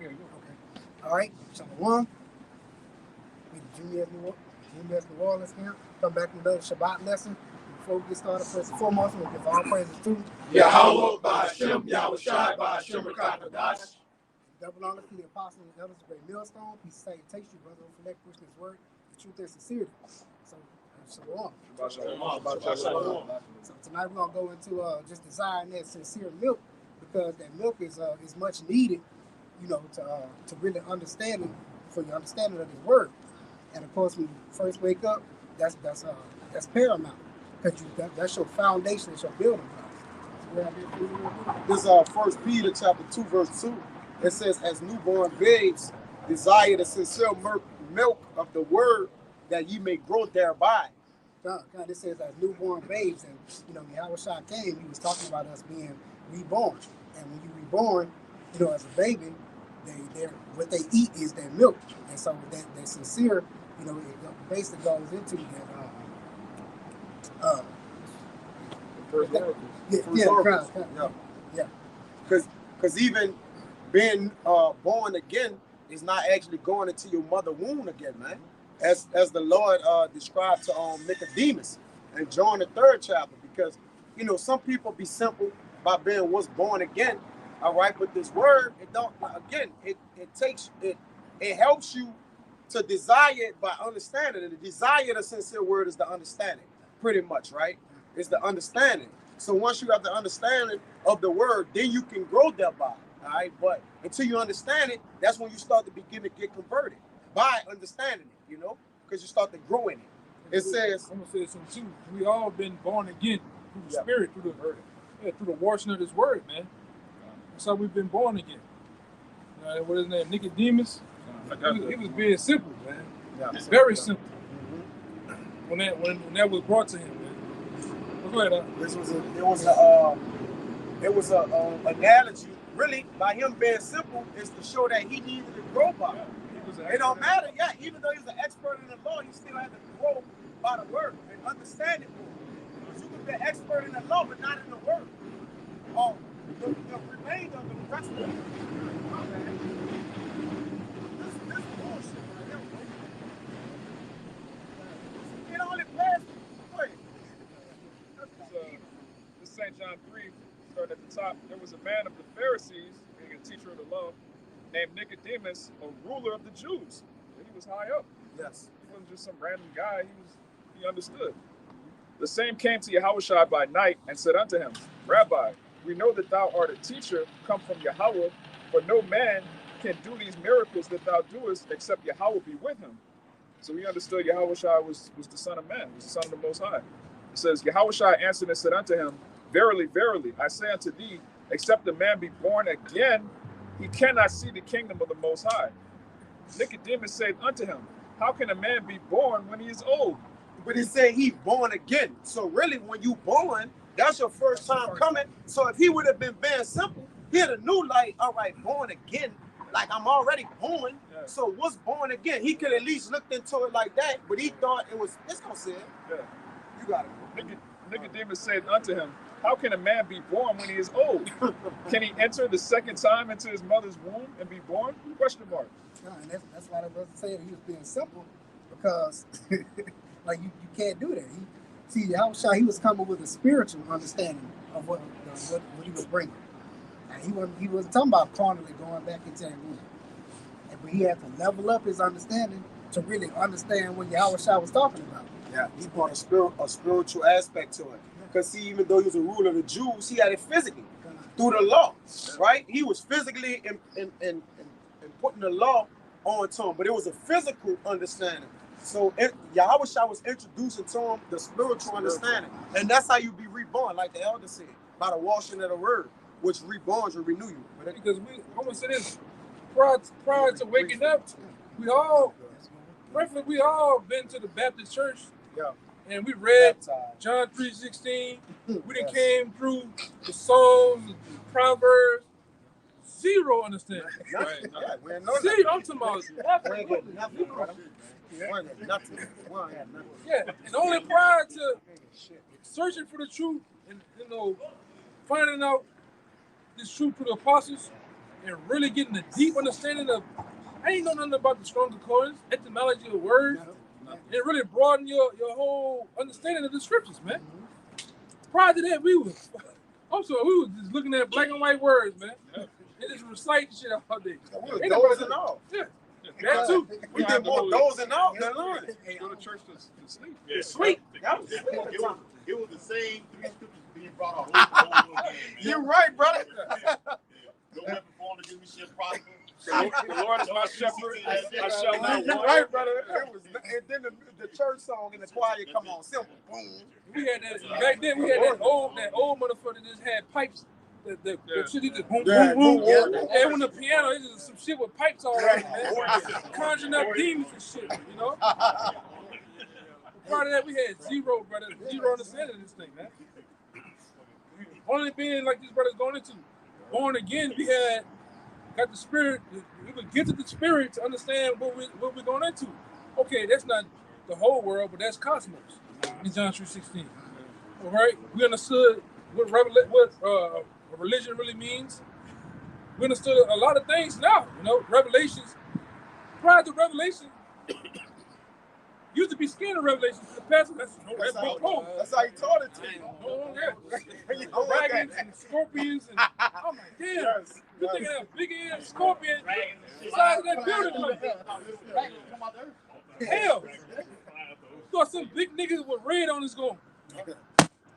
Here you go. Okay. All right. Shalom. We the GMS New Orleans camp. Come back with another Shabbat lesson. Before we get started, first and foremost, we'll give all praises to Yahweh by Hashem, Yahweh Shai by Hashem Rakakadash. double honor to the apostles and elders of Great Millstone. Peace, salutation, brother, for that pushing his word, the truth and sincerity. So, shalom. So tonight we're gonna go into just desiring that sincere milk, because that milk is much needed, to really understand it, for your understanding of His word. And of course, when you first wake up, that's paramount, because that's your foundation, it's your building block. This is 1 Peter chapter 2, verse 2. It says, as newborn babes, desire the sincere milk of the word, that ye may grow thereby. God, this says as newborn babes, and Yahweh Shai came, he was talking about us being reborn. And when you're reborn, as a baby, what they eat is their milk. And so that sincere, it basically goes into that. First Yeah. Because even being born again is not actually going into your mother womb again, man. As the Lord described to Nicodemus in John the 3rd chapter, because some people be simple by being what's born again, all right. But this word, it don't again. It helps you to desire it by understanding. And the desire of the sincere word is the understanding, pretty much, right? It's the understanding. So once you have the understanding of the word, then you can grow thereby, all right? But until you understand it, that's when you start to begin to get converted by understanding it, because you start to grow in it. It says, I'm gonna say something too. We all been born again through the Spirit, through the washing of this word, man. That's how we've been born again. What is his name? Nicodemus. He was being simple, man. Yeah, very simple. When that was brought to him, man. Go ahead. It was a analogy, really, by him being simple, is to show that he needed to grow by it. It don't matter, even though he's an expert in the law, he still had to grow by the word and understand it more. Because you can be an expert in the law, but not in the word. The remainder of the rest of it. This bullshit right here. It only passed. This St. John 3, starting at the top, there was a man of the Pharisees, being a teacher of the law, named Nicodemus, a ruler of the Jews. He was high up. Yes. He wasn't just some random guy. He understood. The same came to Yahushua by night and said unto him, Rabbi, we know that thou art a teacher come from Yahweh, for no man can do these miracles that thou doest except Yahweh be with him. So he understood Yahushua was the Son of Man, was the Son of the Most High. It says, Yahushua answered and said unto him, Verily, verily, I say unto thee, except a man be born again, he cannot see the kingdom of the Most High. Nicodemus said unto him, How can a man be born when he is old? But it said he born again. So really, when you born, that's your first time coming. So if he would have been very simple, he'd have knew, like, all right, born again, like I'm already born. Yeah. So what's born again? He could at least looked into it like that, but he thought it was, it's gonna say it. Yeah. You got it. Nicodemus said unto him, How can a man be born when he is old? Can he enter the second time into his mother's womb and be born? Question mark. No, and that's why the brother said he was being simple, because like you can't do that. Yahushua, he was coming with a spiritual understanding of what he was bringing. And he wasn't talking about carnally going back into that womb. But he had to level up his understanding to really understand what Yahushua was talking about. Yeah, he brought a spiritual aspect to it. Because see, even though he was a ruler of the Jews, he had it physically through the law, right? He was physically in putting the law onto him, but it was a physical understanding. So Yahushua was introducing to him the spiritual understanding. And that's how you be reborn, like the elder said, by the washing of the word, which reborns or renew you. Because I'm going to say this, prior to waking up, we all been to the Baptist church. Yeah. And we read Baptized. John 3:16. We done came through the Psalms, the Proverbs. Zero understanding. Right. Zero. I'm talking about nothing. Yeah, and only prior to searching for the truth and finding out this truth through the apostles and really getting a deep understanding of, I ain't know nothing about the strong concordance, etymology of words. It really broadened your whole understanding of the scriptures, man. Prior to that, we was just looking at black and white words, man. And just reciting shit all day. We were dozing off. Yeah. That too. We did more dozing off than learning. Go to church to sleep. Yeah. Sleep. That was sleep time. It was the same three scriptures being brought out over again. You're right, brother. No weapon formed against me shall prosper. The Lord is my shepherd. I shall not You're want. right, brother. And then the church song and the choir come on, simple. Boom. We had that back then. We had that old motherfucker that just had pipes. The shit you just boom, Yeah, boom, boom. boom, boom. And when the piano, it's just some shit with pipes all around, man. Conjuring up demons and shit, you know. Part of that we had zero understanding of this thing, man. Only being like these brothers going into born again, we got the spirit. We would get to the spirit to understand what we're going into. Okay, that's not the whole world, but that's cosmos in John 3:16. All right, we understood what religion really means. We understood a lot of things now. You know, Revelations. Prior to Revelation, used to be scared of Revelation. The pastor, that's how he taught it to you. Dragons and scorpions and I'm like, damn. Yes. You think of that big ass scorpion the size of that building? Like, hell. You got some big niggas with red on his going.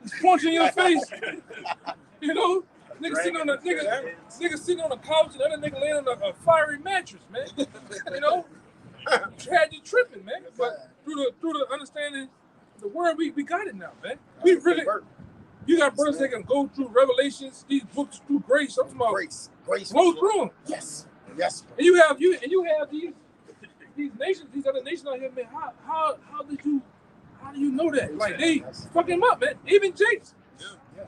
Just punch in your face. You know? Nigga sitting on a couch and the other nigga laying on a fiery mattress, man. You know? Had you tripping, man. But through the understanding of the word, we got it now, man. We really, you got brothers that can go through Revelations, these books through grace. I'm talking about Grace. go through them. Yes. And you have these nations, these other nations out here, man. How do you know that? Like they fuck him up, man. Even Jakes. Yeah.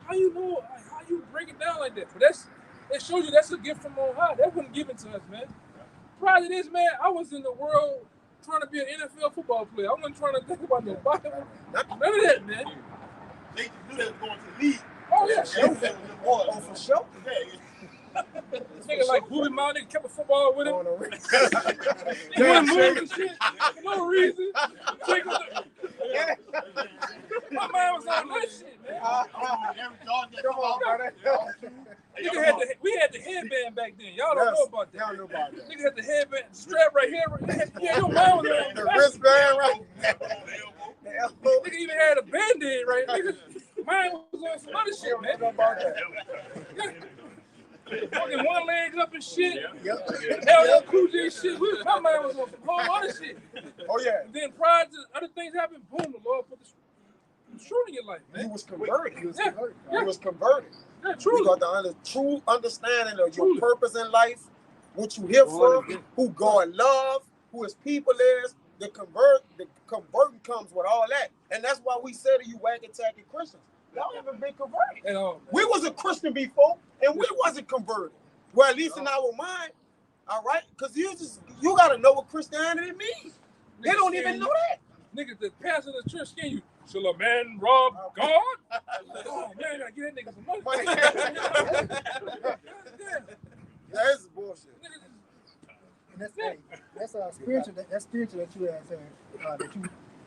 How you know? How you break it down like that? But it shows you that's a gift from on high. That wasn't given to us, man. Prior to this, man, I was in the world trying to be an NFL football player. I wasn't trying to think about no Bible. None of that, man. They knew they was going to the league. Oh yeah. Oh, for sure. This nigga like Booty Mountain kept a football with him. Oh, no. He wouldn't move and shit for no reason. My mind was on that shit, man. Come on, brother. We had the headband back then. Y'all don't know about that. Y'all know about that. Nigga had the headband strap right here. Yeah, your mind was on The that. wristband, right? Nigga even had a band-aid, right? Nigga, mine was on some other shit, man. About that. Fucking one leg up and shit. Yep. LL Cool J shit. My mind was on some whole other shit. Oh, yeah. And then prior to other things happening, boom, the Lord put the truth in your life, man. You was converted. Yeah. You was converted. Yeah, You truly. got the true understanding of your purpose in life, what you here for, who God love, who his people is. The converting comes with all that. And that's why we say to you wagon tacky Christians, y'all haven't been converted. At all, man. We was a Christian before, and we wasn't converted. Well, at least in our mind, all right? Because you got to know what Christianity means. They don't even know that. Niggas, the pastor of the church skin you. Shall a man rob God? Oh man, I gotta get that nigga some money. That's bullshit. And that's spiritual. That's spiritual that you have that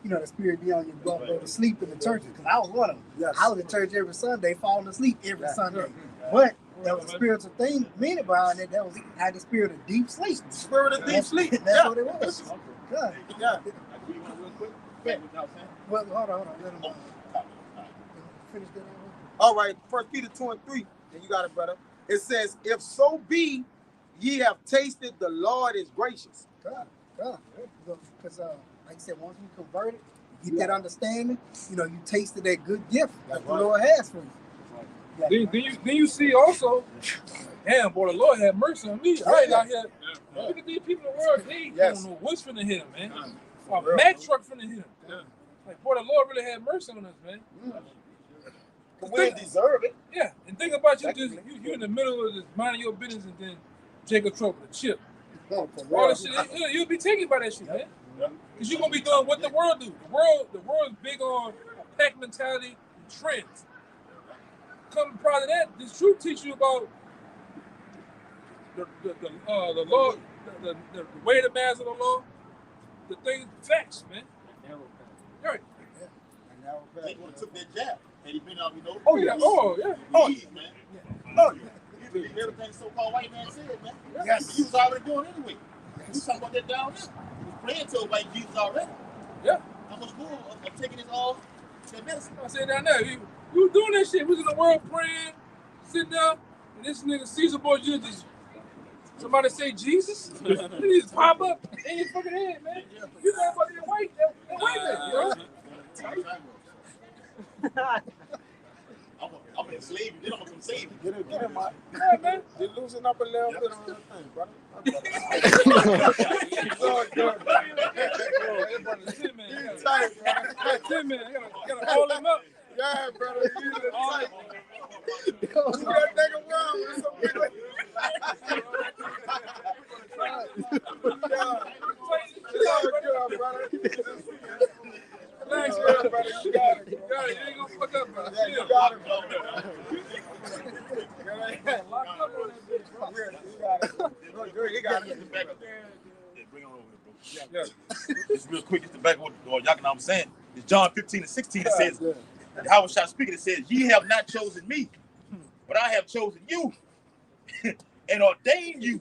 you know the spirit be on you go to sleep in the churches. Because I was one of them. Yes. I was in church every Sunday, falling asleep every Sunday. But there was a spiritual thing meaning behind it. That was had the spirit of deep sleep. Spirit of deep sleep. That's what it was. Good. Yeah. Yeah. Well, hold on. Let him finish that. All right, 1 Peter 2:3, and you got it, brother. It says, if so be ye have tasted the Lord is gracious. God. Because like you said, once you convert it, you get that understanding, you tasted that good gift that the Lord has for you. Then you see also, damn boy, the Lord have mercy on me. Right out here. Look at these people in the world, they don't know what's finna hit them, man. A Mack truck finna hit them. Like, boy, the Lord really had mercy on us, man. We didn't deserve it. Yeah, and think about you in the middle of this minding your business and then take a truck with a chip. All this shit, you'll be taken by that shit, man. Because you're gonna be doing what the world do. The world's big on pack mentality and trends. Coming prior to that, this truth teach you about the law, the way the mass of the law, the thing facts, man. Right. They would have took that jab and he been out, you know. Oh yeah. Oh yeah. Oh, man. Oh, yeah. Everything so-called white man said, man. Yes. He was already doing it anyway. We was talking about that down there. He was praying to a white Jesus already. Yeah. How much more of taking his all that medicine? I said down there, we was doing that shit. We was in the world praying, sitting there, and this nigga Caesar Borgia just somebody say Jesus, and he just pop up in your fucking head, man. You know about that white man, you know? I'm gonna slave you, then I'm gonna save you. Get him, Mike. Yeah, man. You're losing up a little bit on the thing, brother. Tin man, He's tight, brother. Tin man, I gotta hold him up. Yeah, brother. He's a tight. You gotta take a while with some people. Good, brother. Thanks, Brother, brother. you got it, bro. You got it. You ain't gonna fuck up, bro. Yeah, you got it, bro. Lock up on that bitch, bro. You got it. Good, you got it. Bring on over here, bro. Yeah. Just real quick, just to back what y'all know what I'm saying. It's John 15 and 16. It says, Howard Shah speaking, it says, ye have not chosen me, but I have chosen you and ordained you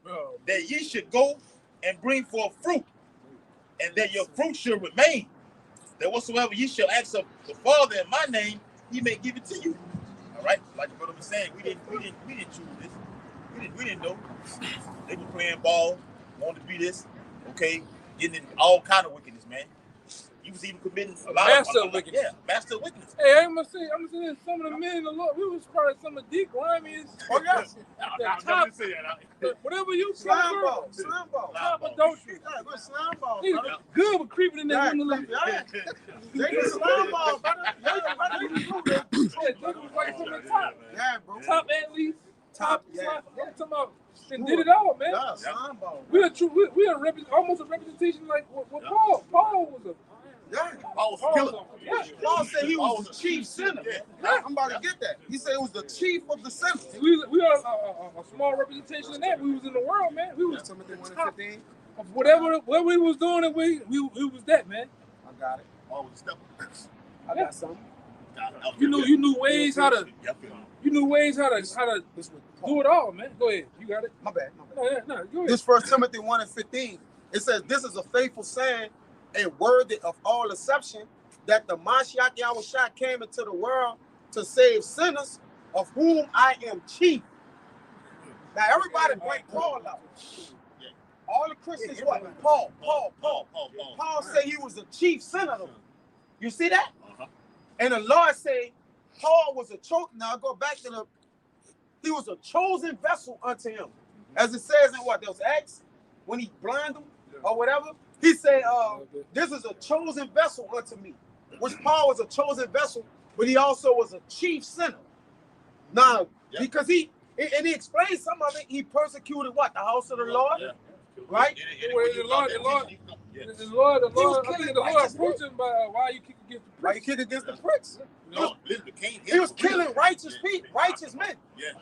Bro. that ye should go and bring forth fruit, and that your fruit should remain, that whatsoever ye shall ask of the Father in my name, he may give it to you. All right, like the brother was saying, we didn't choose this. We didn't know. They were playing ball, wanted to be this, okay, getting in all kind of wickedness, man. He was even committing a lot Master of of wickedness. Yeah, master of wickedness. Hey, I'm gonna say some of the men in the Lord, we was probably some of the grimiest. Oh, yes. Whatever you Slime prefer. ball. Slime ball. Top adultery. Yeah, good slime ball, He's brother. good with creeping in that window. Yeah. They can slime ball, brother. Yeah, Jacob was like from the top. yeah, bro. Top athletes. Top. Yeah. I'm talking about. And did it all, man. Yeah, slime ball. We are true. We are almost a representation like what Paul. Paul was a. Yeah. Paul was a killer. Yeah. Paul said he was the chief sinner. Yeah. I'm about to get that. He said it was the chief of the sinners. We are a small representation of that. We was in the world, man. We was Timothy 1 top and 15. of what we was doing, and we was that, man. I got it. Paul was a step. I got something. You knew ways how to This was do it all, man. Go ahead, you got it. My bad. No, go ahead. This 1 Timothy 1 and 15. It says, this is a faithful saying and worthy of all exception, that the Mashiach Yahushua came into the world to save sinners, of whom I am chief. Now everybody break Paul out. All the Christians what? Paul. Paul said he was the chief sinner. You see that? And the Lord said Paul was a now I go back to he was a chosen vessel unto him. As it says in what? There was Acts when he blinded them or whatever. He said, this is a chosen vessel unto me. Which Paul was a chosen vessel, but he also was a chief sinner. Now, because he explained some of it, he persecuted what? The house of the Lord? Yeah. Right? The Lord approached him by why you kick against the Why you kick against the pricks? No, listen, the king. He was killing righteous people, righteous men. Yeah.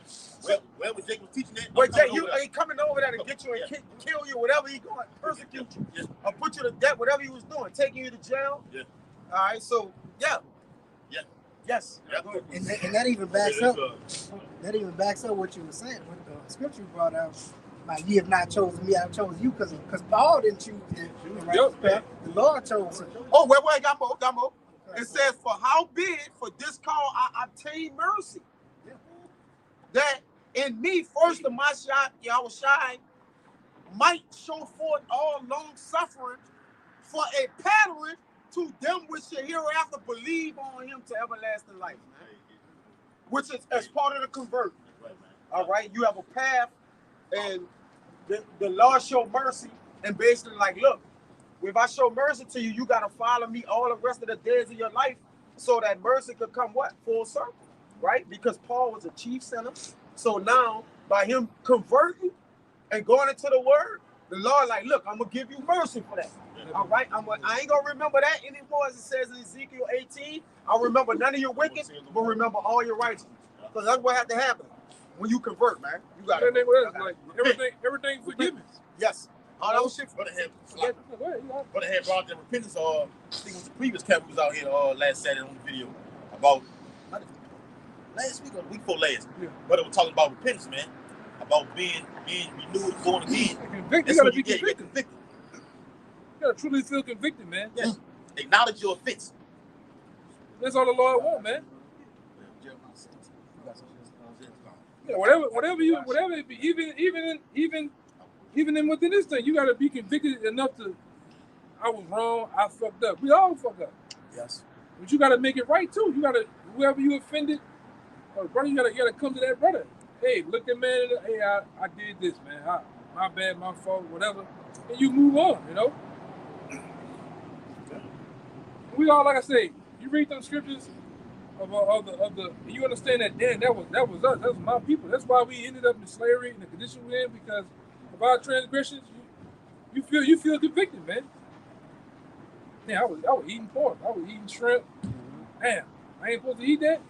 Where was Jacob teaching that? Wait, Jay, you ain't coming over there to get you and kill you, whatever he going, persecute you, or put you to death, whatever he was doing, taking you to jail. Yeah. All right, so Yeah. yes. Yeah. And that even backs up. That even backs up what you were saying. What the scripture you brought out. Like, ye have not chosen me, I've chosen you, because Paul didn't choose him. Right? Yep. The Lord chose him. Oh, wait, got more. It says, for howbeit for this call I obtain mercy, that in me first the Mashiach Yahushua might show forth all long suffering for a pattern to them which shall hereafter believe on him to everlasting life, man. Which is as part of the convert. All right, you have a path, and the Lord show mercy, and basically like, look, if I show mercy to you, you got to follow me all the rest of the days of your life, so that mercy could come what? Full circle, right? Because Paul was a chief sinner. So now, by him converting and going into the word, the Lord like, look, I'm going to give you mercy for that. All right? I ain't going to remember that anymore, as it says in Ezekiel 18. I'll remember none of your wicked, but remember all your righteous. Because that's what had to happen. when you convert, man. You got everything with us, like everything forgiveness. Yes. All that shit. Brother had Go ahead, you know. Brother had brought the repentance. I think it was the previous captain was out here last Saturday on the video about last week or the week before last. Yeah. Brother was talking about repentance, man. About being renewed, born again. You gotta be convicted. You gotta truly feel convicted, man. Yes. Acknowledge your offense. That's all the Lord wants, man. Yeah, whatever it be, even in within this thing, you gotta be convicted enough to. I was wrong. I fucked up. We all fuck up. Yes. But you gotta make it right too. You gotta whoever you offended, brother, you gotta come to that brother. Hey, look at man. Hey, I did this, man. My bad, my fault, whatever. And you move on. You know. We all, like I say, you read them scriptures of the you understand that damn that was us, that was my people. That's why we ended up in slavery in the condition we're in, because of our transgressions. You feel convicted, man. Yeah, I was eating pork, I was eating shrimp. Damn, I ain't supposed to eat that.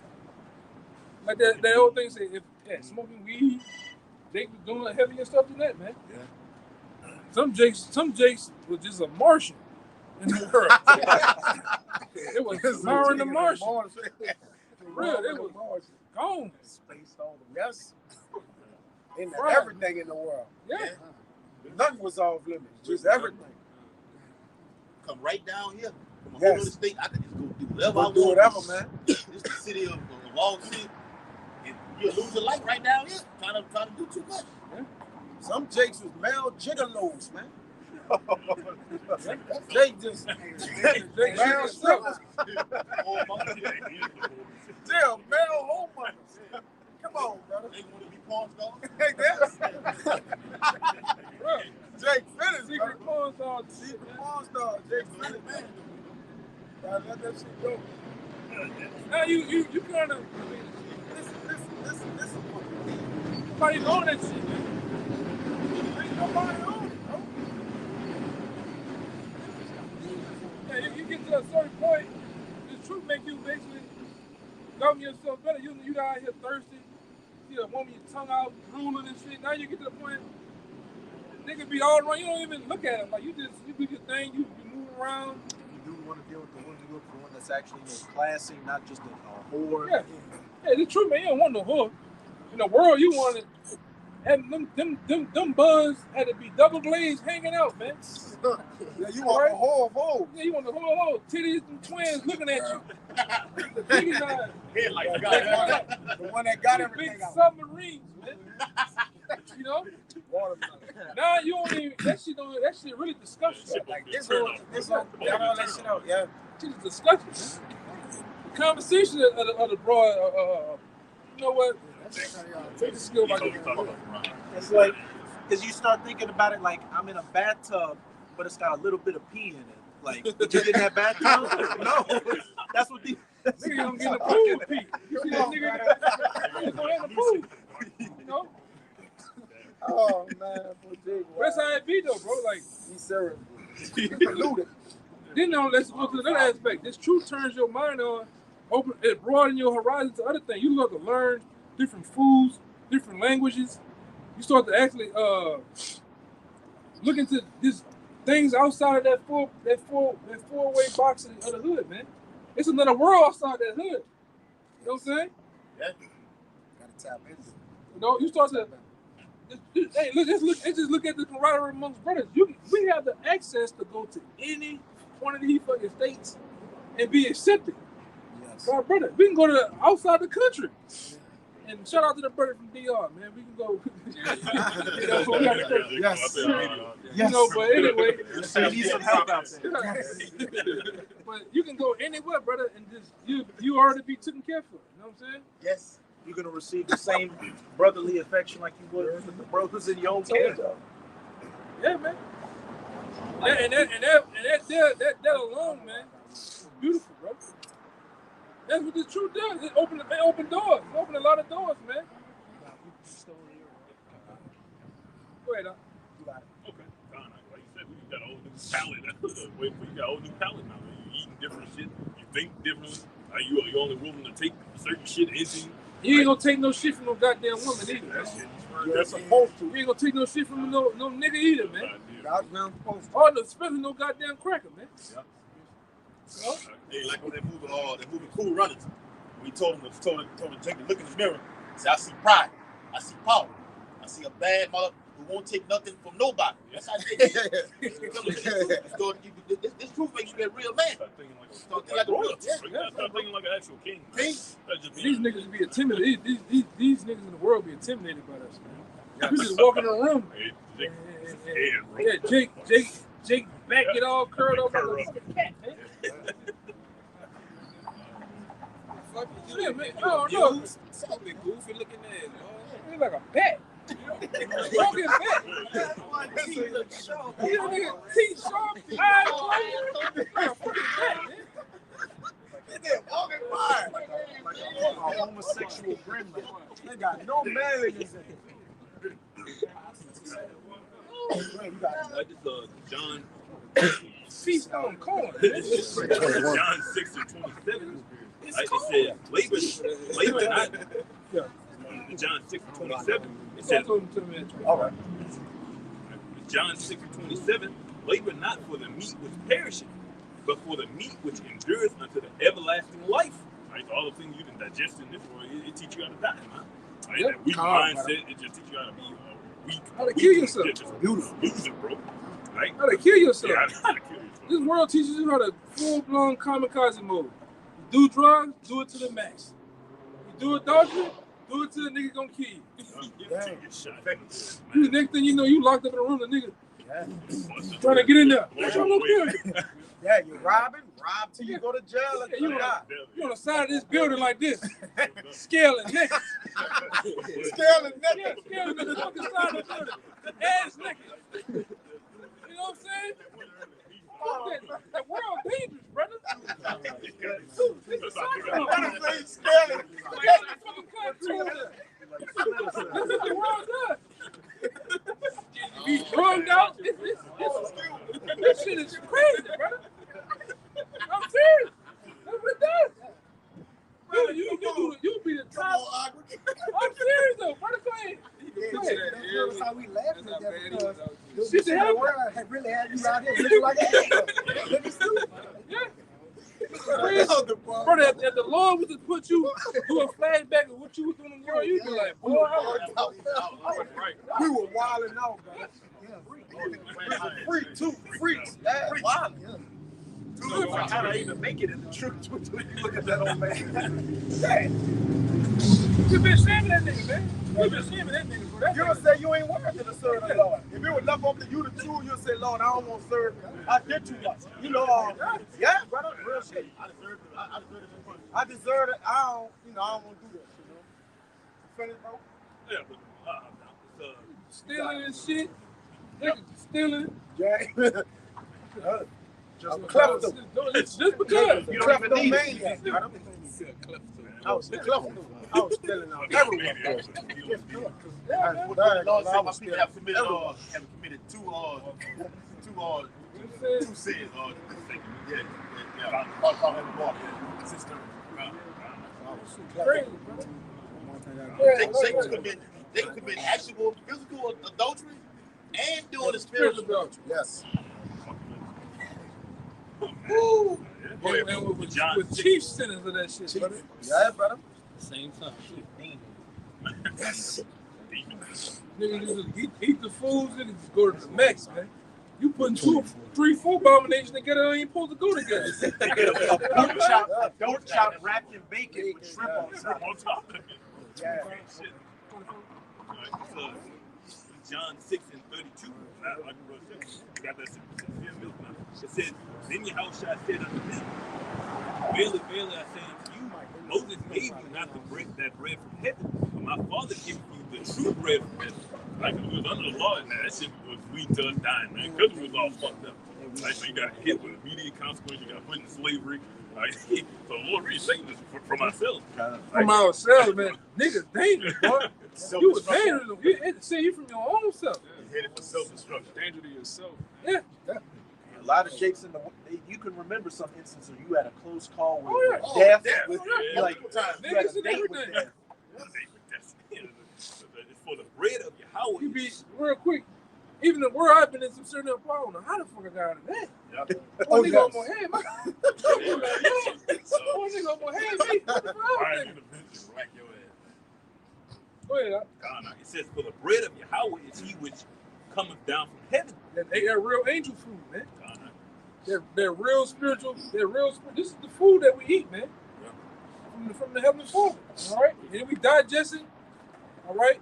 Like that old thing say, if smoking weed, Jake was doing heavier stuff than that, man. Yeah. Some Jakes was just a Martian in the world. It was devouring the Martian. For real, it was gone. Spaced on them. Yes. In Right. everything in the world. Yeah. Nothing was off limits. Just everything. Come right down here from a Yes. whole other state. I can just go do whatever I Go want. do whatever, man. This is the city of all city. And you lose your life right down here. Trying to do too much. Some Jakes was male gigolos, man. Jake just male strippers. Damn, male homeowners. Come on, brother. They want to be porn stars. Hey, that's Jake finished, Secret porn star. Secret porn star, Jake finished, man. Gotta let that shit go. Now you kind of Listen. nobody on that shit, man. Ain't nobody on it, bro. Yeah, you get to a certain point, the truth make you basically govern yourself better. You out here thirsty, you see a woman, your tongue out, drooling and shit. Now you get to the point, nigga be all around. You don't even look at them. Like you do your thing. You move around. You do want to deal with the one you look for, one that's actually classy, not just a whore. Yeah, the truth, man. You don't want no whore. In the world, you want it. And them buzz had to be double glazed hanging out, man. Yeah, you want the whole of old. Yeah, you want the whole titties and twins looking at you. Titties eyes. Head like The one that got Big everything out. submarines, man. You know? Now you don't even that shit really disgusting. Like this got all that shit out. Yeah. Shit is disgusting, man. The conversation of the broad, you know what? Take the skill by It's like, because you start thinking about it like I'm in a bathtub, but it's got a little bit of pee in it. Like, did you get in that bathtub? No. That's what the. Nigga, you don't get in the pool, Pete. You see that nigga going in the pool. You know? Oh man, That's how it be though, bro. Like, he's serious. He polluted. then let's go to another aspect. This truth turns your mind on, it broadens your horizon to other things. You start to learn different foods, different languages. You start to actually look into these things outside of that four-way box of the hood, man. It's another world outside that hood. You know what I'm saying? Yeah. Gotta tap into. You know, you start to. Hey, just look at the camaraderie amongst brothers. We have the access to go to any one of these fucking states and be accepted. Yes. My brother, we can go to outside the country. And shout out to the brother from DR, man. We can go. You know, so we gotta go. Yes. You know, but anyway, You need some help out there. but you can go anywhere, brother, and just you already be taken care of. You know what I'm saying? Yes. You're going to receive the same brotherly affection like you would with the brothers in your own camp. Yeah, man. That alone, man, is beautiful, bro. That's what the truth does. It open doors. It open a lot of doors, man. Go ahead, Doc. Okay. Like you said, we got a whole new palate. You got a whole new palate now. You eating different shit. You think differently. You only willing to take certain shit into you. You ain't gonna take no shit from no goddamn woman either. That shit. You're supposed to. You ain't gonna take no shit from no nigga either, man. Goddamn supposed to. Oh, no, especially no goddamn cracker, man. Yeah. Oh. Hey, like on that movie Cool Runnings. We told him to take a look in the mirror. Say, I see pride. I see power. I see a bad mother who won't take nothing from nobody. That's how they do it. This truth makes you a real man. Start thinking like Start a like a real royalty. yeah. You gotta start thinking like an actual king. King. These niggas be intimidated. These niggas in the world be intimidated by us, man. We just walk in the room. Yeah, Jake back get all curled up like a fucking cat, man. Yeah, man. No. Something goofy looking ass, He's like a bat. Walking bat. You nigga teeth sharp, eyes closed. Like a fucking bat, man. Walking by like a homosexual gremlin. They got no manliness in it. John. Feast on corn. John 6:27. It says, labor not. John 6:27. It says, All right. John 6:27. Labor not for the meat which perisheth, but for the meat which endureth unto the everlasting life. Right? So all the things you can digest in this world, it teach you how to die, man. Right? Yep. That weak mindset, it just teach you how to be weak. How to kill yourself. Just beautiful. Loser, bro. Right? How to kill yourself. Yeah, how to kill yourself. This world teaches you how to full-blown kamikaze mode. You do drugs, do it to the max. You do adultery, do it to the nigga gonna kill you. The next thing you know, you locked up in a room, the nigga trying to get in there. What y'all gonna kill you? Yeah, you're rob till you go to jail. Yeah, you on the side of this building like this, scaling neck. Scaling Yeah, naked. scaling the fucking side of the building. The ass naked. You know what I'm saying? That world dangerous, brother. Scaling. That's what the world does. Be drugged out. This shit is crazy, brother. I'm serious. That's what it does. Brother, you be the top. I'm serious though, brother. Go ahead. That's how we laugh at that because Shit, the world had really had you out here looking like that. Looking stupid. Yeah. Brother, if the Lord was to put you do a flashback of what you was doing in the world, you'd be like, boy, We were wilding out, bro. Freaks. Yeah, wilding. How do I even make it in the truth? You look at that old man. you been shaming that nigga, man. You been shaming that nigga, bro. You would say you ain't worthy to serve the Lord. If it was left up to you to choose, you'd say, Lord, I don't want to serve. I did too much. You know, yeah, brother, real shit. I deserve it. I don't want to do that. You know. Finish, bro. Yeah, but Stealing and shit. Nigga stealing. Yeah. Just because. Just because. You don't even need it. I was stealing out everywhere. Lord said my people have committed two sins. They commit actual physical adultery and doing the spiritual adultery. Yes. Woo. and with chief sinners of that shit, brother. Yeah, brother. Same time. Yes. Niggas just eat the foods, niggas just go to the max, man. You putting 2, 3, 4 abominations together, they ain't supposed to go together. Don't chop wrapped in bacon with shrimp on top. Yeah. So, John 6:32. Got that 6 milk now. It says, then Yahushua said unto them, verily, verily, I say unto you, Moses gave you not the bread, that bread from heaven, but my Father gave you the true bread from heaven. Like, it was under the law, and that shit was sweet to us dying, man, because we was all fucked up. Like, so you got hit with immediate consequence, you got put in slavery. Like, so the Lord really saved us from ourselves. From ourselves, man. Niggas dangerous, boy. You was dangerous. You had to save you from your own self. You're headed for self-destruction. Danger to yourself. Yeah. A lot of jakes in the you can remember some instances where you had a close call with Oh, yeah. death. Yeah. With, Yeah. like, Time. you had Niggas a and date with everything. death. It's for the bread of Yahweh. You be real quick. Even the word I've been in some certain part, I don't know how the fuck I got out of that. One nigga almost had me. One nigga almost had me. What the fuck? Whack your ass. Go ahead. It says, for the bread of Yahweh is he which cometh down from heaven. That real angel food, man. They're real spiritual. This is the food that we eat, man. From the heavenly Father. All right? And then we digest it. All right?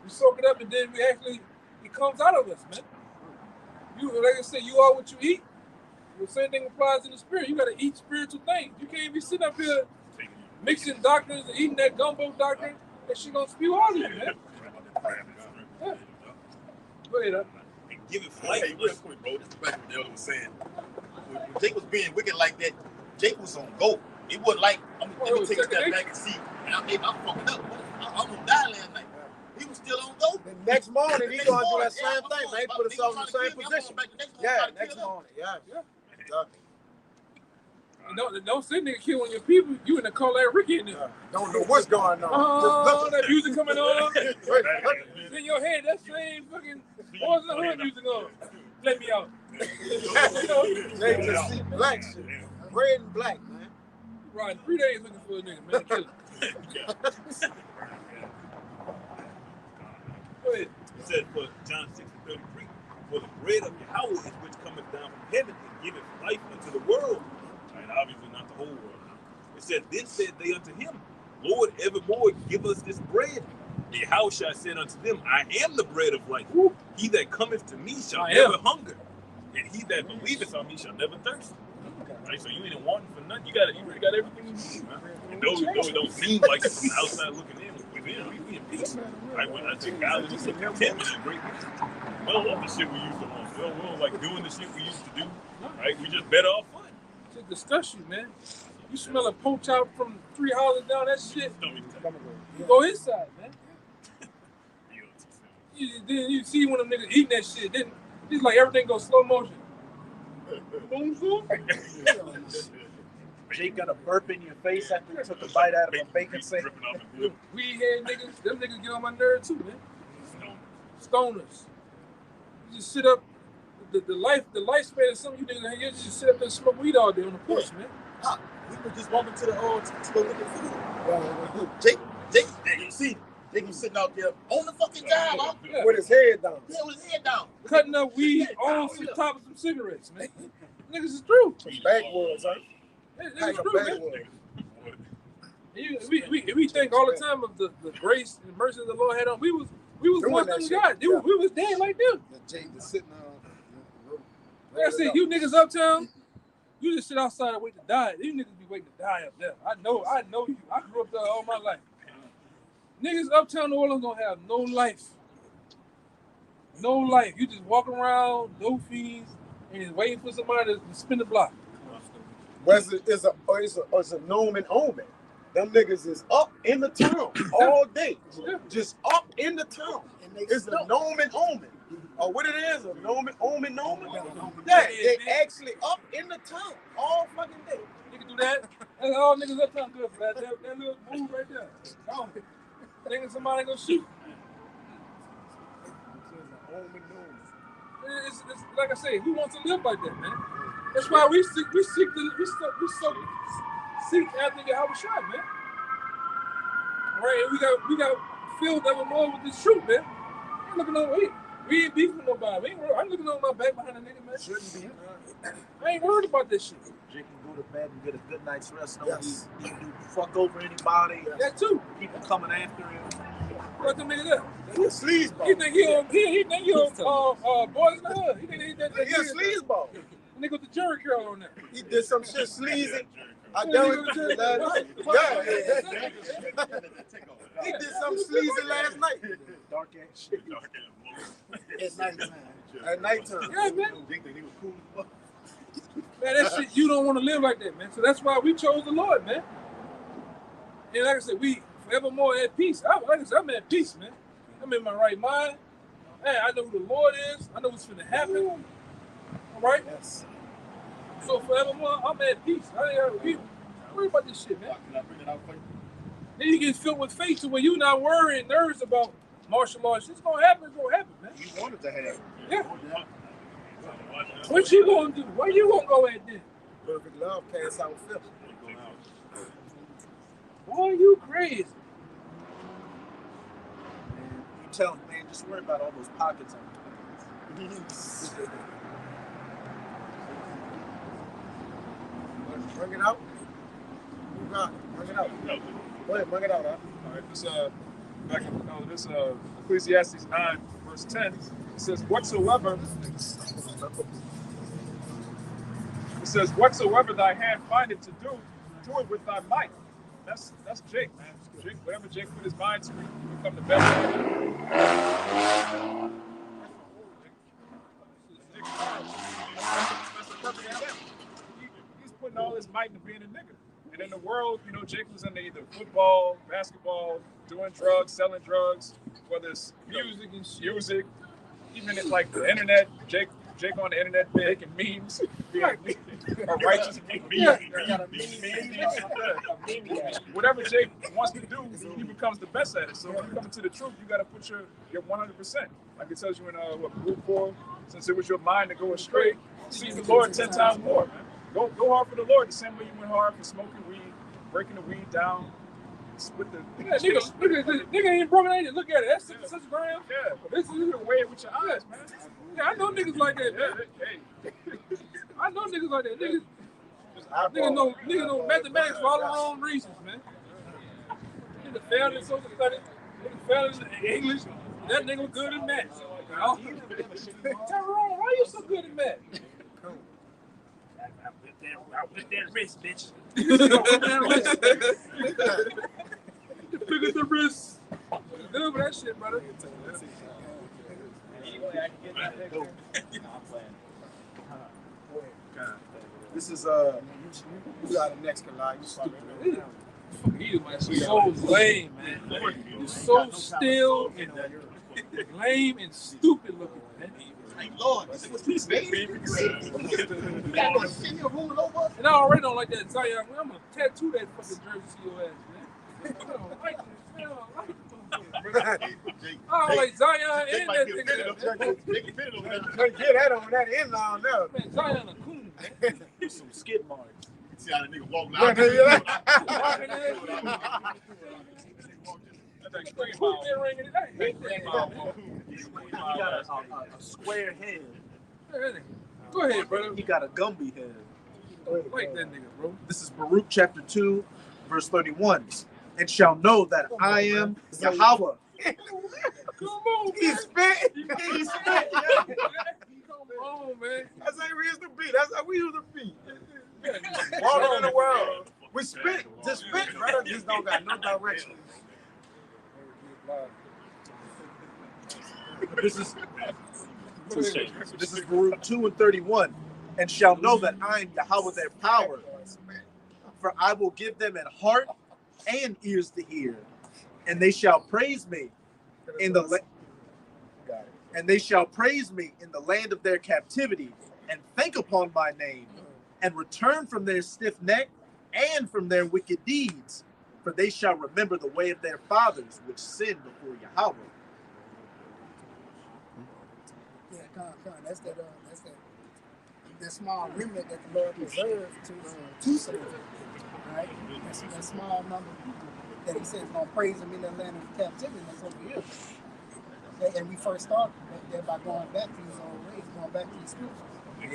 We soak it up, and then it comes out of us, man. Like I said, you are what you eat. The same thing applies in the spirit. You got to eat spiritual things. You can't be sitting up here mixing doctrines and eating that gumbo doctrine. That shit gonna spew out of you, man. Yeah. Go ahead, And give it life. Hey, real quick, bro. This is back what the elder was saying. When Jake was being wicked like that, Jake was on go. It wasn't like, let me take a step back and see. And I'm fucking up. I almost died last night. He was still on go. The next morning, he going to do that same thing. They put himself in the same position. Yeah, next morning. Yeah. Exactly. Don't sit there killing your people. You in the car like Ricky in there. Don't know what's going on. Oh, that music coming on. In your head, that same fucking Boys in the Hood music on. Let me out. They just see black shit. Red and black, man. Riding 3 days looking for a nigga, man. Kill him. Go ahead. It says, for John 6:33, for the bread of Yahweh is which cometh down from heaven and giveth life unto the world. And obviously not the whole world. It said, then said they unto him, Lord, evermore give us this bread. And Yahushua said unto them, I am the bread of life. He that cometh to me shall never hunger, and he that believeth on me shall never thirst. Right? So you ain't wanting for nothing. You already got everything you need, man. And though it don't seem like it from the outside looking in, within we in peace. Right? When I think God is just contentment and greatness. We don't want the shit we used to want. We don't like doing the shit we used to do. Right? We just better off fun. To discuss you, man. You smell a poach out from 3 houses down, that shit. You go inside, man. Then you see one of them niggas eating that shit. Then it's like everything goes slow motion. Jake got a burp in your face after you took a bite out of a bacon sandwich. Weed head niggas, them niggas get on my nerves too, man. Stoners. You just sit up. The lifespan of some of you niggas, you just sit up there and smoke weed all day on the porch, man. We were just walking to the to go look at food. Jake, you see, Jake was sitting out there on the fucking job, with his head down. Yeah, with his head down. Cutting up weed on the top of some cigarettes, man. Niggas is true. Some backwoods, huh? Niggas true, man. We think all the time of the grace and mercy of the Lord had on. We was one thing God. We was dead like them. Jake was sitting on. Like I said, you niggas uptown, you just sit outside and wait to die. These niggas be waiting to die up there. I know you. I grew up there all my life. Niggas uptown New Orleans don't have no life. No life. You just walk around, no fees, and just waiting for somebody to spin the block. Well, it's a known and omen. Them niggas is up in the town all day. Just up in the town. It's the known and omen. Or what it is, a omen. Yeah, they actually up in the town all fucking day. You can do that. That's all niggas uptown good for that little move right there. Thinking somebody gonna shoot. It's like I say, who wants to live like that, man? That's why we seek after Yahushua, man. All right, and we got filled evermore with this truth, man. I'm looking on we ain't beefing with nobody. I'm looking on my back behind a nigga, man. Shouldn't be. I ain't worried about this shit. Jake can go to bed and get a good night's rest. Don't need to fuck over anybody. That too. People coming after him. What the nigga there? He a sleazeball. He think he Boys in the Hood. He think he a sleazeball. Nigga with the jury curl on there. He did some shit sleazy. I done it last night. He did something sleazy last night. Dark ass shit. At nighttime. Yeah, man. Man, that shit, you don't want to live like that, man. So that's why we chose the Lord, man. And like I said, we forevermore at peace. I'm at peace, man. I'm in my right mind. Hey, I know who the Lord is. I know what's going to happen. All right? Yes. So forevermore, I'm at peace. I ain't worry about this shit, man. Can I bring it out for you? Then you get filled with faith to where you're not worrying, nervous about martial arts. It's gonna happen. It's gonna happen, man. You wanted to have. Yeah. What you gonna do? Where you gonna go at then? Perfect love casts out fear. Boy, you crazy. Man, you tell him, man, just worry about all those pockets on you. Bring it out. You got it. Bring it out. Go ahead, bring it out, huh? All right, this Ecclesiastes 9, verse 10. It says, whatsoever thy hand findeth to do, do it with thy might. That's Jake, man. Jake, whatever Jake put his mind to, he become the best. That's the perfect example. He's putting all his might into being a nigga. And in the world, you know, Jake was into either football, basketball, doing drugs, selling drugs, whether it's music, even it's like the internet. Jake on the internet making memes, being a righteous meme. Yeah. Whatever Jake wants to do, he becomes the best at it. So when you come into the truth, you got to put your 100%. Like it tells you in Luke 4, since it was your mind to go astray, seek the Lord 10 times more, man. Go hard for the Lord the same way you went hard for smoking weed, breaking the weed down, split the. Yeah, nigga ain't broken ain't. Look at it. That's 6 grams. Yeah, this is the way with your eyes, man. Yeah, I know niggas like that, man. Hey. I know niggas like that. Niggas know mathematics for all the wrong reasons, man. Nigga failed in social studies. Nigga failed in English. That nigga was good in math. Tyrone, why you so good at math? I whip that wrist, bitch. Pick up the wrist. Good with that shit, brother. This is you got the next line. You stupid. You so lame, man. You're so still and lame and stupid looking, man. Like, Lord, this is what you say. And I already don't like that Zion. I'm gonna tattoo that fucking jersey to your ass, man. I don't like this. I don't like Zion and that nigga. Get that on that end line there. Man, Zion a coon, man. Some skid marks. See how the nigga walk Yeah, out. Walking ass. He got a square head. Go ahead, brother. He got a Gumby head. Like that nigga, bro. This is Baruch chapter 2, verse 31. And shall know that I am Yahweh. Come on, He man. spit. He spit. Come on, man. That's how we used to be. That's how we used to be. Walking in the world. We spit. Just spit, brother. Just don't got no direction. This is Baruch 2 and 31. And shall know that I am Yahweh their power. For I will give them an heart and ears to hear, and they shall praise me in the land of their captivity, and think upon my name, and return from their stiff neck and from their wicked deeds, for they shall remember the way of their fathers, which sinned before Yahweh. Yeah, that's that small remnant that the Lord reserved to serve. Right? That's that small number that He said is going to praise Him in the land of captivity that's over here. And we first started that by going back to His old ways, going back to His scriptures.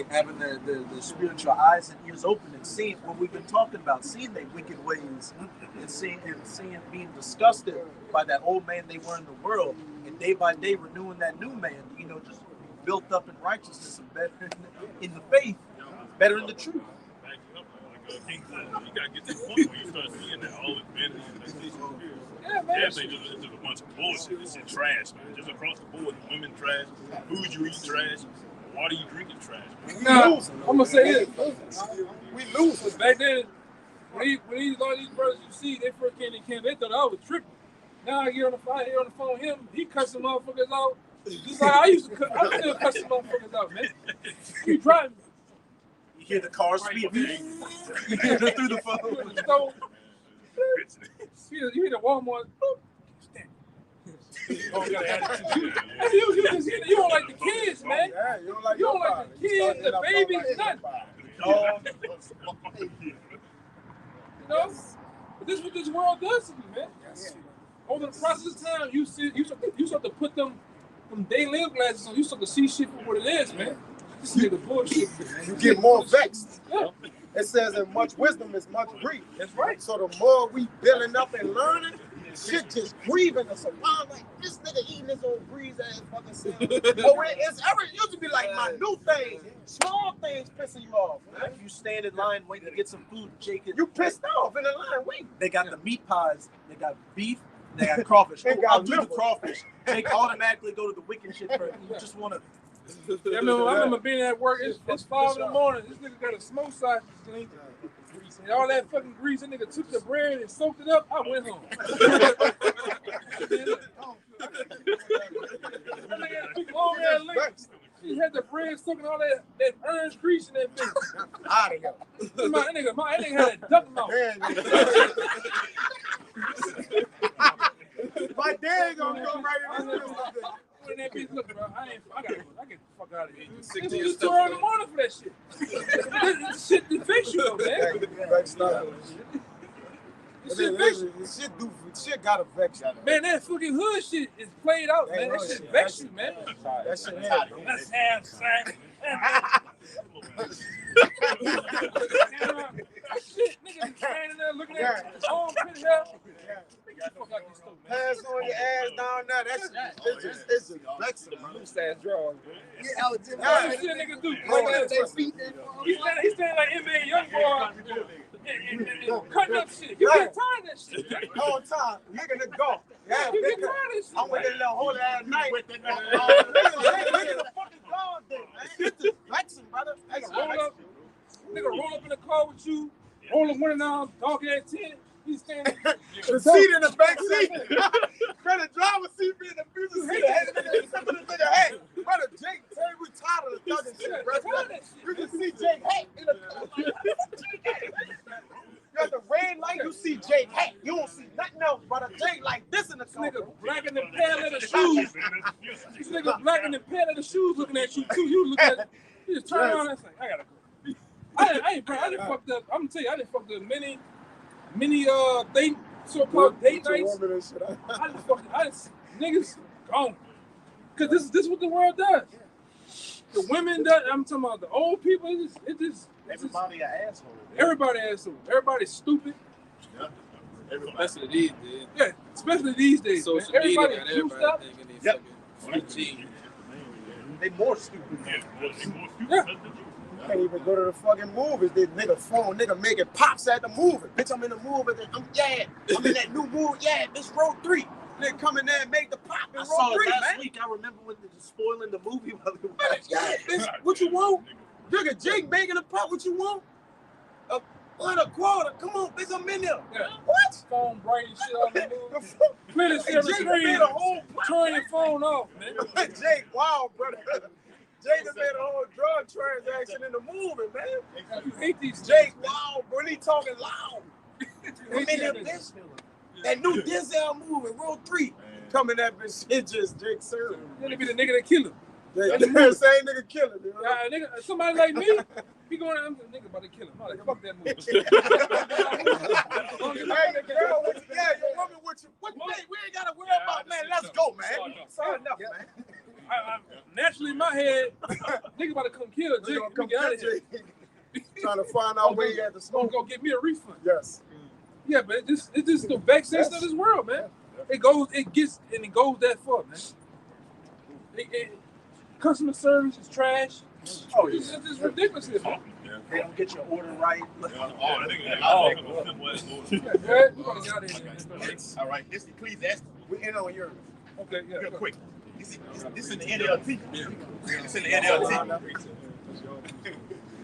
Having the spiritual eyes and ears open and seeing what we've been talking about, seeing their wicked ways and seeing being disgusted by that old man they were in the world, and day by day renewing that new man, just built up in righteousness and better in the faith, better in the truth. King said, you gotta get to the point where you start seeing that all this vanity and that shit. Yeah, man. Everything just a bunch of bullshit. This shit trash, man. Just across the board, women trash, food you eat trash, water you drink is trash. Nah, I'm gonna say this. We lose. Back then, when a lot of these brothers you see, they first came in camp, they thought I was tripping. Now I get on the phone, he cussing motherfuckers out. Just like I still cuss some motherfuckers out, man. You driving. You hear the car speed through the phone. So, You hit a Walmart. Oh, you got attitude. You don't like the kids, man. Yeah, you don't like You don't nobody. like the kids, the babies, nothing. You know? But this is what this world does to you, man. Over the process of time, you start to put them day lamp glasses on. You start to see shit for what it is, man. This nigga bullshit. You get more vexed. Yeah. It says that much wisdom is much grief. That's right. So the more we building up and learning, shit just grieving us around like this nigga eating this old grease ass fucking sandwich. Oh, it used to be like my new things, small things pissing you off. Like you stand in line waiting to get some food, Jake. You pissed off in the line waiting. They got the meat pies. They got beef. They got crawfish. They got I'll do the liver. crawfish. Jake automatically go to the wicked shit first. You just want to. I remember being at work. It's 5 in the morning. This nigga got a smoke sausage clean. And all that fucking grease, that nigga took the bread and soaked it up. I went home. That nigga had a big long ass lick. He had the bread soaking all that orange grease in that bitch. Out of here. My nigga had a duck mouth. My dad gonna go right in the middle of it. When that bitch look, bro, I get the fuck out of here. It's 2 early in the morning for that shit. This shit affects you, though, man. Shit gotta vex you. Man, that fucking hood shit is played out, man. That shit vex you, man. That shit Let's have sex. Shit, niggas be standing there looking at his own pretty hair. Pass on your ass down there. It's just vexing, man. Loose ass drawers, bro. Yeah, out there. That's what shit niggas do. He's standing like NBA young boy and cutting up shit. You get tired of that shit. All time, nigga to go. Yeah, You get nigga. tired of that shit. I went in the whole ass night. Nigga, the fucking dog thing, man. It's just vexing, brother. Nigga roll up in the car with you, roll the window down, dog ass 10. He's standing. The seat in the back seat. Brother, driver seat be in the future seat. Hey, brother, Jake, tell we tired of the thugging shit, brother. You can see Jake, hey, in the car. You got the red light, you see Jake, hey, you don't see nothing else, brother. Jake like this in the car. Nigga black in the pale leather shoes. This nigga black in the pale leather shoes looking at you too. You look at it. You just turn around and say, I gotta go. I didn't fucked up. I'm gonna tell you, I didn't fucked up many so-called date nights. Niggas gone. Cause this is what the world does. The women that I'm talking about, the old people, Everybody an asshole. everybody asshole. Everybody's stupid. Especially these days. Yeah, especially these days. Man. Social media Everybody got juiced everybody up. thinking they Yep. fucking routine. They more stupid. Yeah. Can't even go to the fucking movies. This nigga phone, nigga making pops at the movie. Bitch, I'm in the movie. I'm in that new movie. Yeah, this row 3. Nigga come in there and make the pop in I row saw 3, it last man. week. I remember when they were spoiling the movie while they were Yeah, bitch, what you want? Nigga, Jake making a pop. What you want? A quarter. Come on, bitch, I'm in there. Yeah. What? Phone bright and shit on the movie. Clearly see on the Jake screen. made a whole Turn your phone off, man. Jake, wow, brother. Jake has made a whole drug transaction in the movie, man. You hate these Jake, wow, bro, he talking loud. I'm in there, bitch. That new Denzel movie, row 3. Coming that bitch, it just Jake Sir. Then it be the nigga that kill him. Same nigga killing, dude. Nigga, somebody like me, he going out, I'm the nigga about to kill him. I'm like, fuck that movie. Hey, the girl with you, yeah, your woman with you. What, we ain't gotta worry about, man. Let's go, man. Sorry enough, man. Naturally in my head, nigga about to come kill Jake. Let me get out of here. Trying to find out where he had the Gonna smoke. go get me a refund. Yes. Yeah, but it's just the vexation of this world, man. It goes that far, man. Customer service is trash. Oh, it's ridiculous here, man. They don't get your order right. All right, this Ecclesiastes. We in on yours. Okay, yeah. Real quick. This is in the NLT. It's in the NLT.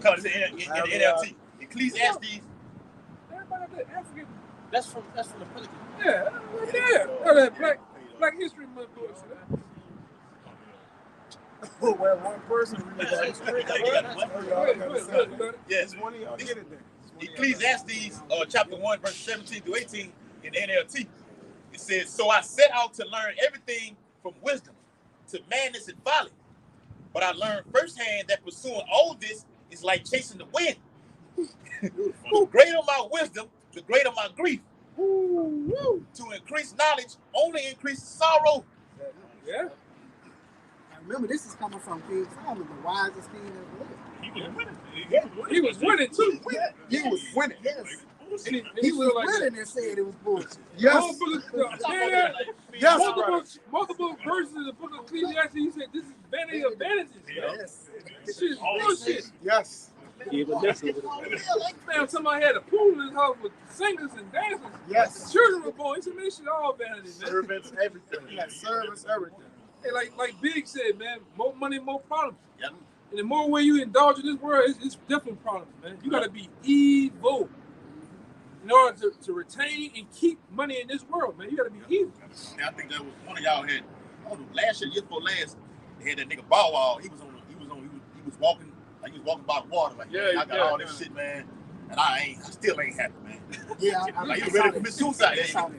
Come, it's in the NLT. Ecclesiastes. Everybody up there, African. That's from the Pelican. Yeah. All that Black History Month bullshit. Where one person Yes. one of y'all get it then. Ecclesiastes chapter 1, verse 17 through 18 in the NLT. It says, so I set out to learn everything from wisdom to madness and folly. But I learned firsthand that pursuing all this is like chasing the wind. The greater my wisdom, the greater my grief. To increase knowledge only increases sorrow. Yeah. I remember this is coming from King Solomon, the wisest king that lived. He was winning. He was winning too. He was winning. Yes. And He was like winning and said it was bullshit. Yes. Yes, multiple verses in the book of Ecclesiastes, he said this is vanity of vanities. Yes. This shit is bullshit. Yes. Man, somebody had a pool in his house with singers and dancers. Yes. Children were born. He said, man, this shit all vanity, man. Servants, everything. Yes, service, everything. Hey, like Big said, man, more money, more problems. Yep. And the more way you indulge in this world, it's different problems, man. You got to be evil in order to retain and keep money in this world, man. You got to be evil. I think that was one of y'all had. I don't know, last year before last, they had that nigga Bow Wow. He was walking like he was walking by the water. Like, Yeah, I got all this shit, man, and I still ain't happy, man. Yeah, Like he ready to commit suicide. Yeah.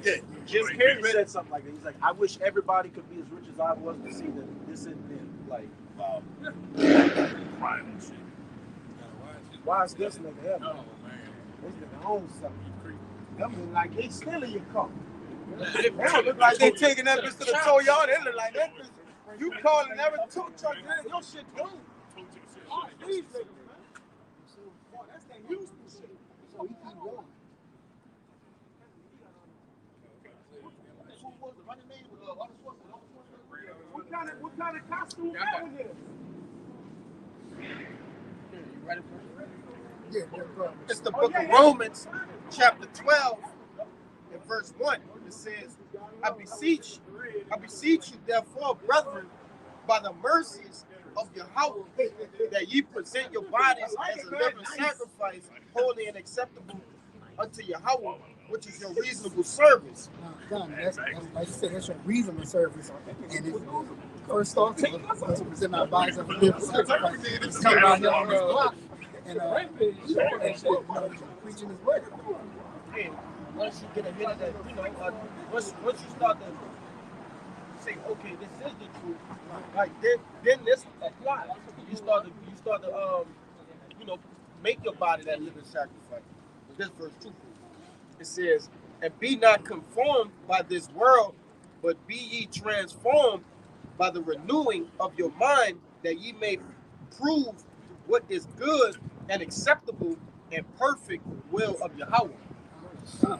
Jim Carrey said something like that. He's like, I wish everybody could be as rich as I was to see that this isn't it. Like, Wow. Crying and shit. Why is this nigga here? Oh man. This nigga owns something. Them look like they stealing your car. They don't look like they taking that bitch to the tow yard. They look like that bitch. You calling every tow truck, your shit gone. Oh, these niggas, man. Boy, that's that Houston shit. So he keep going. What kind of costume that one is? You ready for it? Yeah, bro. It's the book of Romans, chapter 12, and verse 1. It says, I beseech you, therefore, brethren, by the mercies of Yahweh, that ye present your bodies as a living sacrifice, holy and acceptable unto Yahweh, which is your reasonable service. John, that's like you said, that's your reasonable service. And it first starts to present our bodies as a living sacrifice. He's coming out here on this block and preaching his word. And once you get ahead of that, once you start to say, okay, this is the truth, like then this applies. You start to make your body that living sacrifice. This verse 2. It says, and be not conformed by this world, but be ye transformed by the renewing of your mind, that ye may prove what is good and acceptable and perfect will of Yahweh.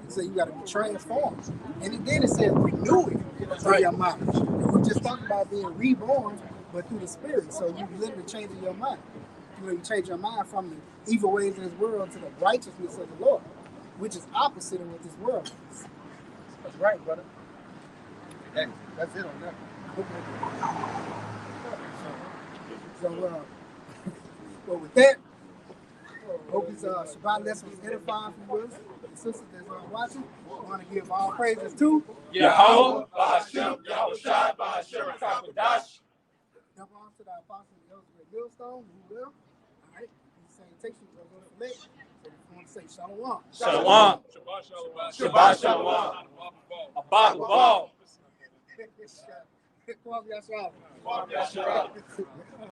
So you got to be transformed. And then it says renewing of your mind. And we just talked about being reborn, but through the Spirit. So you literally changing your mind. You change your mind from the evil ways of this world to the righteousness of the Lord, which is opposite of what this world is. That's right, brother. Hey, that's it on that. So, well, with that, hope this Shabbat lesson was edifying for us. The sisters that's watching, I want to give all praises to Yahweh, Ba'ashem, Yahushua, Ba'ashem, Rakabadash. Jump on to the apostle of the Elizabeth Millstone, who will. All right, the same takes you to the next. So if you want to say Shalom. Shalom. Shabbat shalom. Shabbat shalom. Abaku ball. Kwam Yashua. Kwam Yashua.